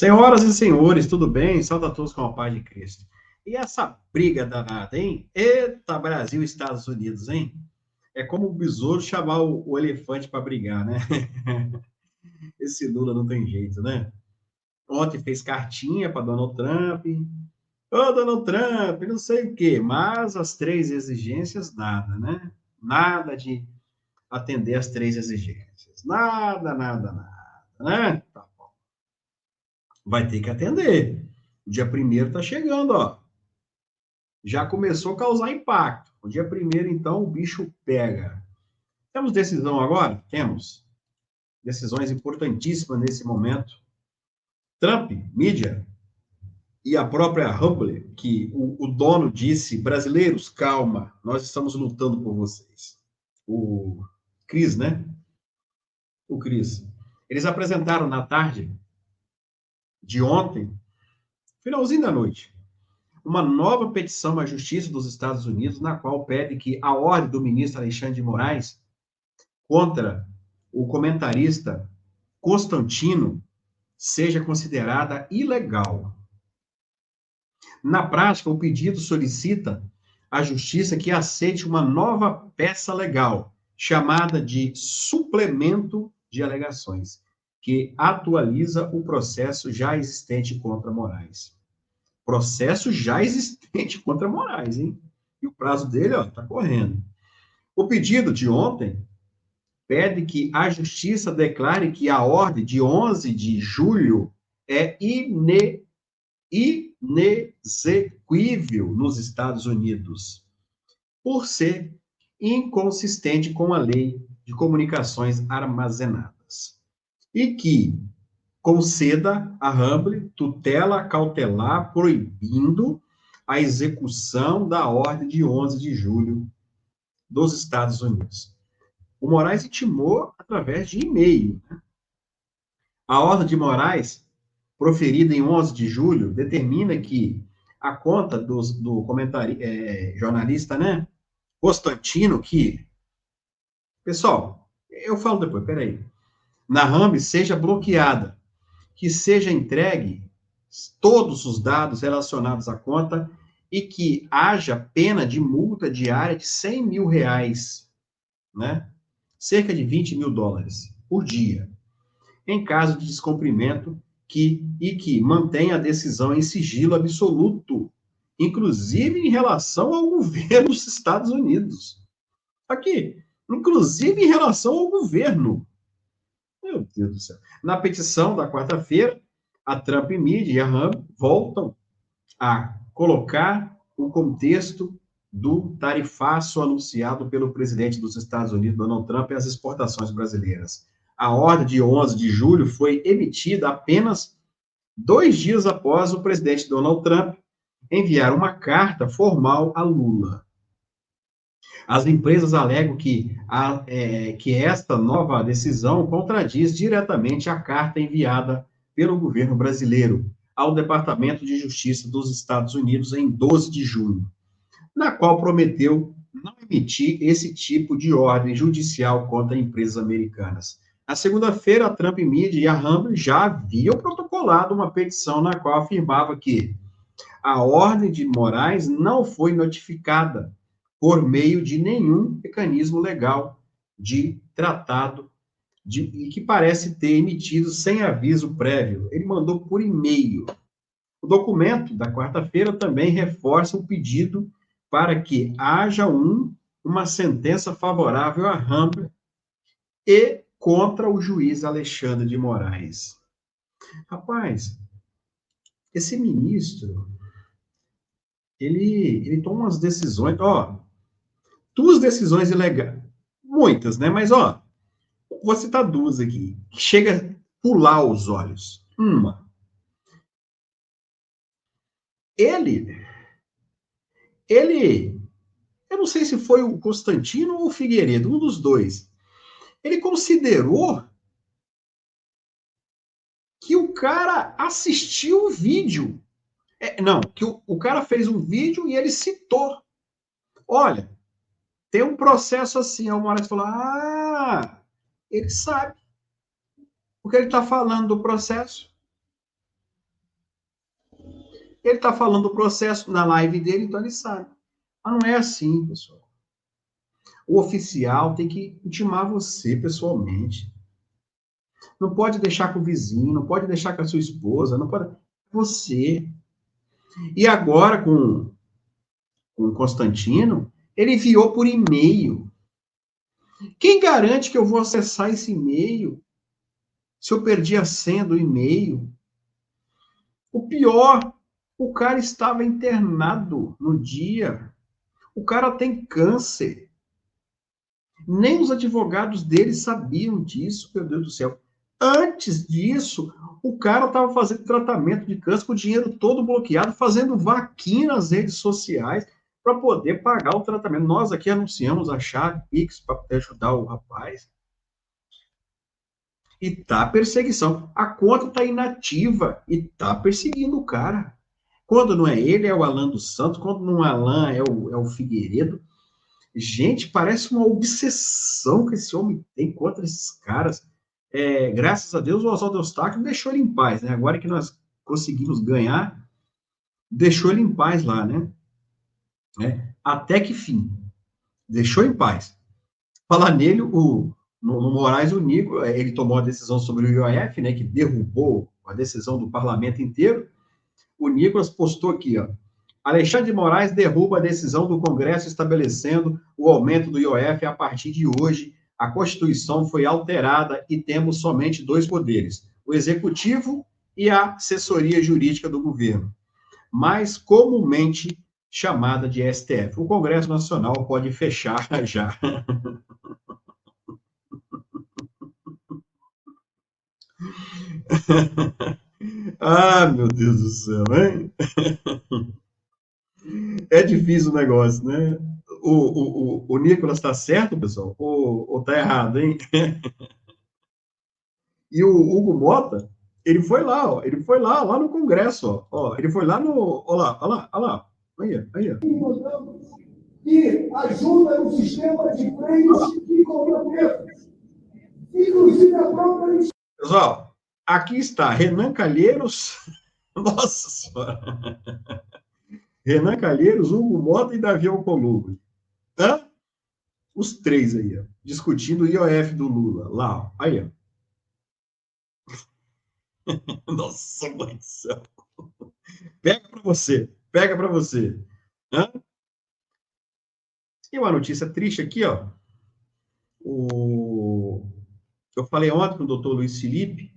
Senhoras e senhores, tudo bem? Salve a todos com a paz de Cristo. E essa briga danada, hein? Eita, Brasil e Estados Unidos, hein? É como o besouro chamar o elefante para brigar, né? Esse Lula não tem jeito, né? Ontem fez cartinha para Donald Trump. Ô, Donald Trump, não sei o quê, mas as três exigências, nada, né? Nada de atender as três exigências. Nada, né? Tá bom. Vai ter que atender. O dia primeiro tá chegando, ó. Já começou a causar impacto. O dia primeiro, então, o bicho pega. Temos decisão agora? Temos. Decisões importantíssimas nesse momento. Trump, mídia e a própria Rumble, que o dono disse, brasileiros, calma, nós estamos lutando por vocês. O Cris, né? O Cris. Eles apresentaram na tarde de ontem, finalzinho da noite, uma nova petição à Justiça dos Estados Unidos, na qual pede que a ordem do ministro Alexandre de Moraes contra o comentarista Constantino seja considerada ilegal. Na prática, o pedido solicita à Justiça que aceite uma nova peça legal, chamada de suplemento de alegações, que atualiza o processo já existente contra Moraes. Processo já existente contra Moraes, hein? E o prazo dele, ó, tá correndo. O pedido de ontem pede que a Justiça declare que a ordem de 11 de julho é inexequível nos Estados Unidos, por ser inconsistente com a lei de comunicações armazenadas, e que conceda a Rumble tutela cautelar proibindo a execução da ordem de 11 de julho dos Estados Unidos. O Moraes intimou através de e-mail. A ordem de Moraes, proferida em 11 de julho, determina que a conta do jornalista, né, Constantino, que, pessoal, eu falo depois, peraí, na Rumble seja bloqueada, que seja entregue todos os dados relacionados à conta e que haja pena de multa diária de 100 mil reais, né? Cerca de 20 mil dólares por dia, em caso de descumprimento e que mantenha a decisão em sigilo absoluto, inclusive em relação ao governo dos Estados Unidos. Aqui, inclusive em relação ao governo. Meu Deus do céu. Na petição da quarta-feira, a Trump Media e a RAM voltam a colocar o contexto do tarifaço anunciado pelo presidente dos Estados Unidos, Donald Trump, e as exportações brasileiras. A ordem de 11 de julho foi emitida apenas 2 dias após o presidente Donald Trump enviar uma carta formal a Lula. As empresas alegam que esta nova decisão contradiz diretamente a carta enviada pelo governo brasileiro ao Departamento de Justiça dos Estados Unidos em 12 de junho, na qual prometeu não emitir esse tipo de ordem judicial contra empresas americanas. Na segunda-feira, a Trump Media e a Rumble já haviam protocolado uma petição na qual afirmava que a ordem de Moraes não foi notificada por meio de nenhum mecanismo legal de tratado e que parece ter emitido sem aviso prévio. Ele mandou por e-mail. O documento da quarta-feira também reforça o pedido para que haja uma sentença favorável a Humber e contra o juiz Alexandre de Moraes. Rapaz, esse ministro, ele toma umas decisões, ó, duas decisões ilegais, muitas, né? Mas, ó, vou citar duas aqui, que chega a pular os olhos. Uma, ele, eu não sei se foi o Constantino ou o Figueiredo, um dos dois, ele considerou que o cara assistiu o vídeo. Não, que o cara fez um vídeo e ele citou. Olha, tem um processo assim. Aí o Moraes falou, ele sabe. Porque ele está falando do processo. Ele está falando do processo na live dele, então ele sabe. Mas não é assim, pessoal. O oficial tem que intimar você pessoalmente. Não pode deixar com o vizinho, não pode deixar com a sua esposa, não pode. Você. E agora, com o Constantino, ele enviou por e-mail. Quem garante que eu vou acessar esse e-mail? Se eu perdi a senha do e-mail? O pior, o cara estava internado no dia. O cara tem câncer. Nem os advogados dele sabiam disso, meu Deus do céu. Antes disso, o cara estava fazendo tratamento de câncer com o dinheiro todo bloqueado, fazendo vaquinha nas redes sociais para poder pagar o tratamento. Nós aqui anunciamos a chave Pix para ajudar o rapaz. E tá perseguição. A conta tá inativa e tá perseguindo o cara. Quando não é ele, é o Alan dos Santos. Quando não é Alan, é o Figueiredo. Gente, parece uma obsessão que esse homem tem contra esses caras. Graças a Deus, o Oswaldo Eustáquio deixou ele em paz, né? Agora que nós conseguimos ganhar, deixou ele em paz lá, né? Até que fim. Deixou em paz. Falar nele, no Moraes, o Nico, ele tomou a decisão sobre o IOF, né? Que derrubou a decisão do parlamento inteiro. O Nicolas postou aqui, ó. Alexandre de Moraes derruba a decisão do Congresso estabelecendo o aumento do IOF a partir de hoje. A Constituição foi alterada e temos somente dois poderes, o Executivo e a assessoria jurídica do governo, mais comumente chamada de STF. O Congresso Nacional pode fechar já. Ah, meu Deus do céu, hein? É difícil o negócio, né? O Nicolas está certo, pessoal? Ou tá errado, hein? E o Hugo Mota, ele foi lá, ó, ele foi lá no Congresso, ó, ele foi lá no, olha lá, aí. E ajuda no sistema de freios e contrapesos. Inclusive a própria... Pessoal, aqui está Renan Calheiros, nossa senhora, Renan Calheiros, Hugo Mota e Davi Alcolumbre. Hã? Os três aí, ó, discutindo o IOF do Lula, lá, ó, aí, ó. Nossa, mãe do céu. Pega para você. Hã? E uma notícia triste aqui, ó. Eu falei ontem com o doutor Luiz Felipe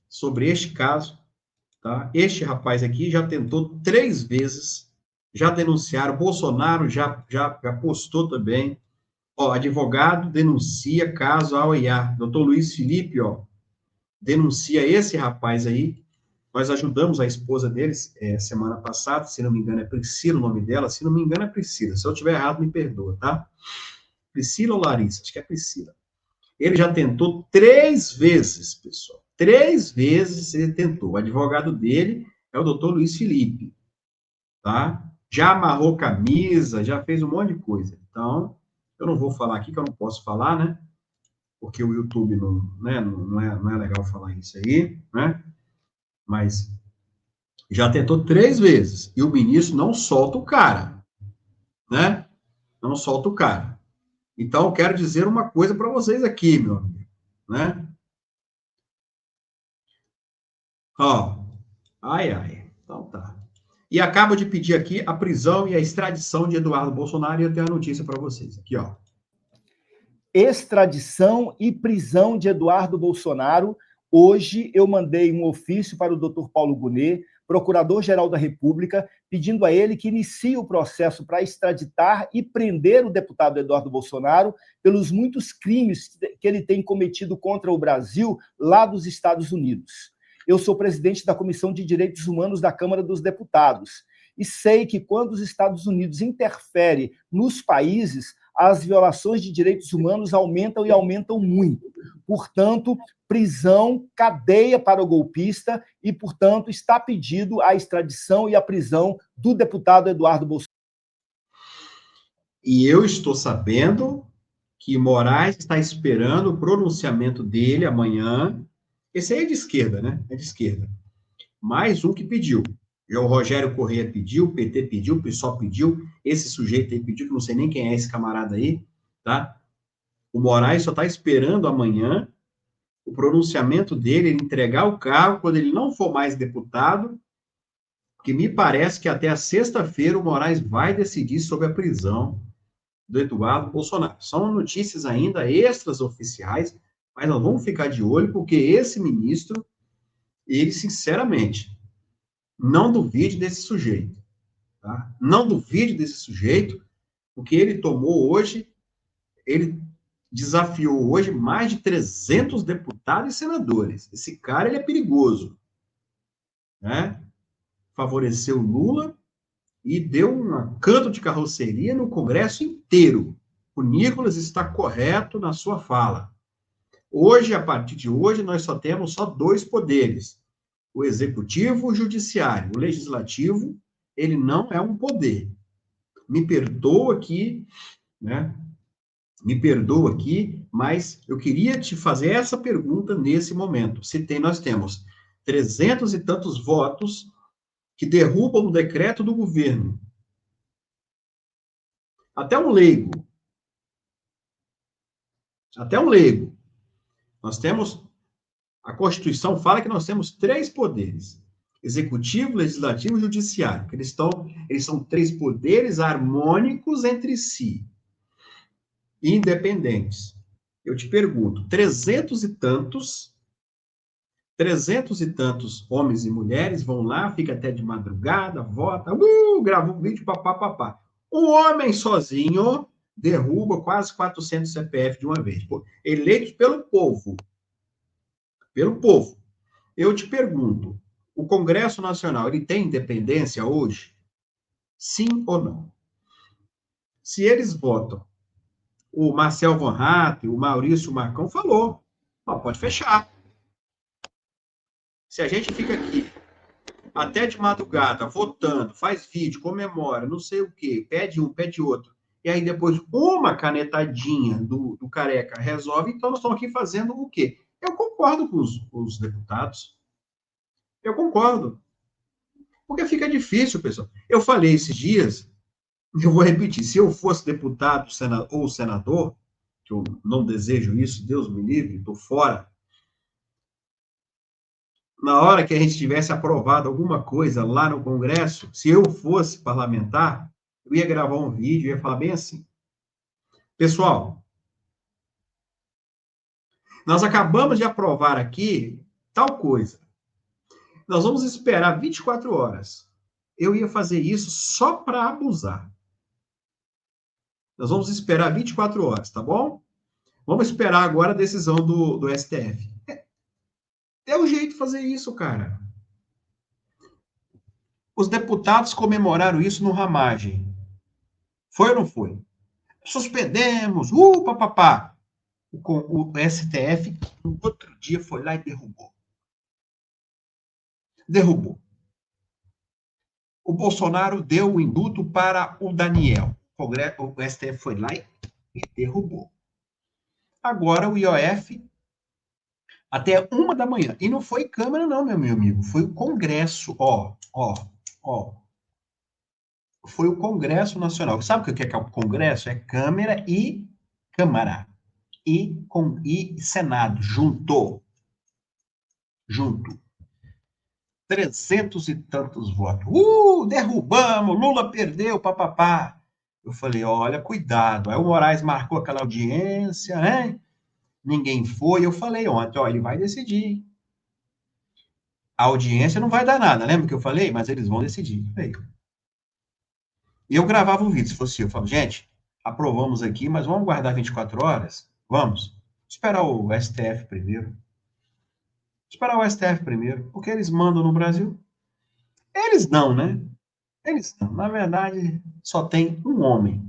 sobre este caso, tá? Este rapaz aqui já tentou 3 vezes, já denunciaram, Bolsonaro já postou também. Ó, advogado denuncia caso ao IA. Doutor Luiz Felipe, ó, denuncia esse rapaz aí. Nós ajudamos a esposa deles semana passada, se não me engano é Priscila o nome dela, se não me engano é Priscila. Se eu estiver errado, me perdoa, tá? Priscila ou Larissa? Acho que é Priscila. Ele já tentou 3 vezes, pessoal. 3 vezes ele tentou. O advogado dele é o doutor Luiz Felipe, tá? Já amarrou camisa, já fez um monte de coisa. Então, eu não vou falar aqui, que eu não posso falar, né? Porque o YouTube não é legal falar isso aí, né? Mas já tentou 3 vezes. E o ministro não solta o cara, né? Não solta o cara. Então, eu quero dizer uma coisa para vocês aqui, meu amigo, né? Ó, ai. Então tá. E acabo de pedir aqui a prisão e a extradição de Eduardo Bolsonaro e eu tenho a notícia para vocês aqui, ó. Extradição e prisão de Eduardo Bolsonaro. Hoje eu mandei um ofício para o Dr. Paulo Gonet, Procurador-Geral da República, pedindo a ele que inicie o processo para extraditar e prender o deputado Eduardo Bolsonaro pelos muitos crimes que ele tem cometido contra o Brasil lá dos Estados Unidos. Eu sou presidente da Comissão de Direitos Humanos da Câmara dos Deputados e sei que quando os Estados Unidos interferem nos países, as violações de direitos humanos aumentam e aumentam muito. Portanto, prisão, cadeia para o golpista e, portanto, está pedido a extradição e a prisão do deputado Eduardo Bolsonaro. E eu estou sabendo que Moraes está esperando o pronunciamento dele amanhã. Esse aí é de esquerda, né? É de esquerda. Mais um que pediu. O Rogério Corrêa pediu, o PT pediu, o PSOL pediu, esse sujeito aí pediu, que não sei nem quem é esse camarada aí, tá? O Moraes só está esperando amanhã o pronunciamento dele, ele entregar o cargo quando ele não for mais deputado, que me parece que até a sexta-feira o Moraes vai decidir sobre a prisão do Eduardo Bolsonaro. São notícias ainda extras oficiais, mas nós vamos ficar de olho, porque esse ministro, ele, sinceramente, não duvide desse sujeito, tá? Não duvide desse sujeito, porque ele tomou hoje, ele desafiou hoje mais de 300 deputados e senadores. Esse cara, ele é perigoso, né? Favoreceu Lula e deu um canto de carroceria no Congresso inteiro. O Nicolas está correto na sua fala. Hoje, a partir de hoje, nós só temos dois poderes: o executivo e o judiciário. O legislativo, ele não é um poder. Me perdoa aqui, né? Me perdoa aqui, mas eu queria te fazer essa pergunta nesse momento. Nós temos 300 e tantos votos que derrubam o decreto do governo. Até um leigo. Até um leigo. Nós temos. A Constituição fala que nós temos três poderes: executivo, legislativo e judiciário. Que eles são três poderes harmônicos entre si, independentes. Eu te pergunto, 300 e tantos homens e mulheres vão lá, fica até de madrugada, vota, grava um vídeo, papá. Um homem sozinho derruba quase 400 CPF de uma vez, eleitos pelo povo. Pelo povo. Eu te pergunto, o Congresso Nacional, ele tem independência hoje? Sim ou não? Se eles votam, o Marcel Von Hatten, o Maurício Marcão falou, pode fechar. Se a gente fica aqui até de madrugada, votando, faz vídeo, comemora, não sei o quê, pede um, pede outro, e aí depois uma canetadinha do careca resolve, então nós estamos aqui fazendo o quê? Eu concordo com os deputados. Eu concordo. Porque fica difícil, pessoal. Eu falei esses dias, eu vou repetir, se eu fosse deputado ou senador, que eu não desejo isso, Deus me livre, estou fora, na hora que a gente tivesse aprovado alguma coisa lá no Congresso, se eu fosse parlamentar, eu ia gravar um vídeo e ia falar bem assim: pessoal, nós acabamos de aprovar aqui tal coisa. Nós vamos esperar 24 horas. Eu ia fazer isso só para abusar. Nós vamos esperar 24 horas, tá bom? Vamos esperar agora a decisão do STF. É o jeito de fazer isso, cara. Os deputados comemoraram isso no Ramagem. Foi ou não foi? Suspendemos, papapá. O STF, no outro dia, foi lá e derrubou. Derrubou. O Bolsonaro deu o indulto para o Daniel. O STF foi lá e derrubou. Agora o IOF até 1 da manhã. E não foi Câmara, não, meu amigo. Foi o Congresso. Ó. Foi o Congresso Nacional. Sabe o que é o Congresso? É Câmara e Câmara. E Senado. Junto. 300 e tantos votos. Derrubamos, Lula perdeu, papapá. Eu falei, olha, cuidado. Aí o Moraes marcou aquela audiência, né? Ninguém foi. Eu falei ontem, ele vai decidir. A audiência não vai dar nada, lembra que eu falei? Mas eles vão decidir. E eu gravava um vídeo, se fosse eu falo, gente, aprovamos aqui, mas vamos guardar 24 horas? Vamos. Esperar o STF primeiro. Esperar o STF primeiro, porque eles mandam no Brasil. Eles não, né? Eles não. Na verdade, só tem um homem.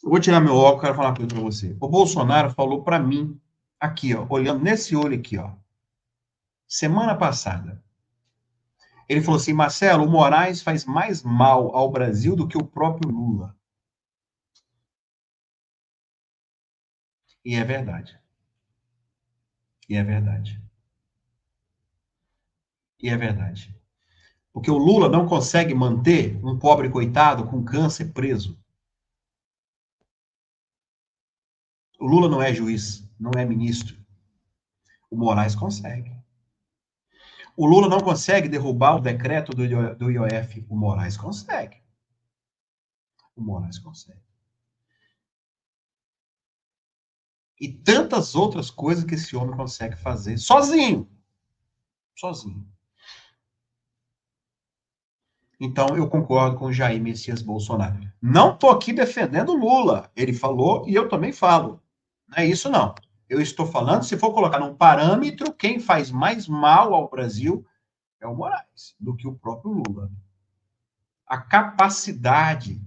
Eu vou tirar meu óculos, quero falar uma coisa para você. O Bolsonaro falou para mim, aqui, olhando nesse olho aqui, semana passada. Ele falou assim, Marcelo, o Moraes faz mais mal ao Brasil do que o próprio Lula. E é verdade. E é verdade. E é verdade. Porque o Lula não consegue manter um pobre coitado com câncer preso. O Lula não é juiz, não é ministro. O Moraes consegue. O Lula não consegue derrubar o decreto do IOF. O Moraes consegue. O Moraes consegue. E tantas outras coisas que esse homem consegue fazer sozinho. Sozinho. Então, eu concordo com o Jair Messias Bolsonaro. Não estou aqui defendendo o Lula. Ele falou e eu também falo. Não é isso, não. Eu estou falando, se for colocar num parâmetro, quem faz mais mal ao Brasil é o Moraes, do que o próprio Lula. A capacidade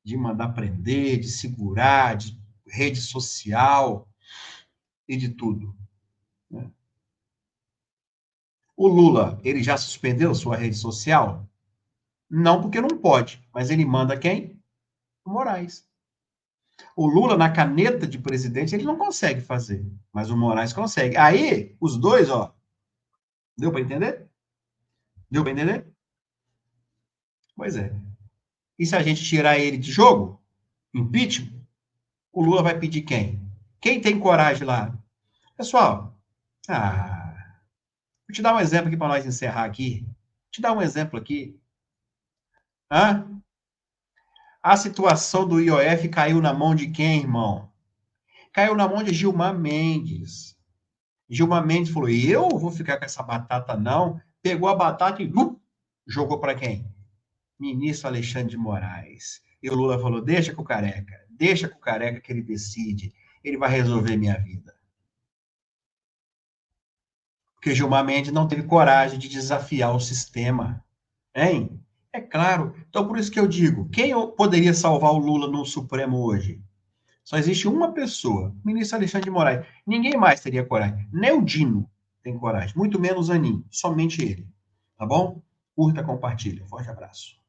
de mandar prender, de segurar, de rede social e de tudo. Né? O Lula, ele já suspendeu sua rede social? Não, porque não pode. Mas ele manda quem? O Moraes. O Lula, na caneta de presidente, ele não consegue fazer. Mas o Moraes consegue. Aí, os dois, ó. Deu para entender? Deu para entender? Pois é. E se a gente tirar ele de jogo, impeachment, o Lula vai pedir quem? Quem tem coragem lá? Pessoal, vou te dar um exemplo aqui para nós encerrar aqui. Vou te dar um exemplo aqui. A situação do IOF caiu na mão de quem, irmão? Caiu na mão de Gilmar Mendes. Gilmar Mendes falou, eu vou ficar com essa batata não. Pegou a batata e jogou para quem? Ministro Alexandre de Moraes. E o Lula falou, deixa com o careca que ele decide. Ele vai resolver minha vida. Porque Gilmar Mendes não teve coragem de desafiar o sistema. Hein? É claro. Então, por isso que eu digo, quem poderia salvar o Lula no Supremo hoje? Só existe uma pessoa, o ministro Alexandre de Moraes. Ninguém mais teria coragem. Nem o Dino tem coragem, muito menos Aninho. Somente ele. Tá bom? Curta, compartilha. Forte abraço.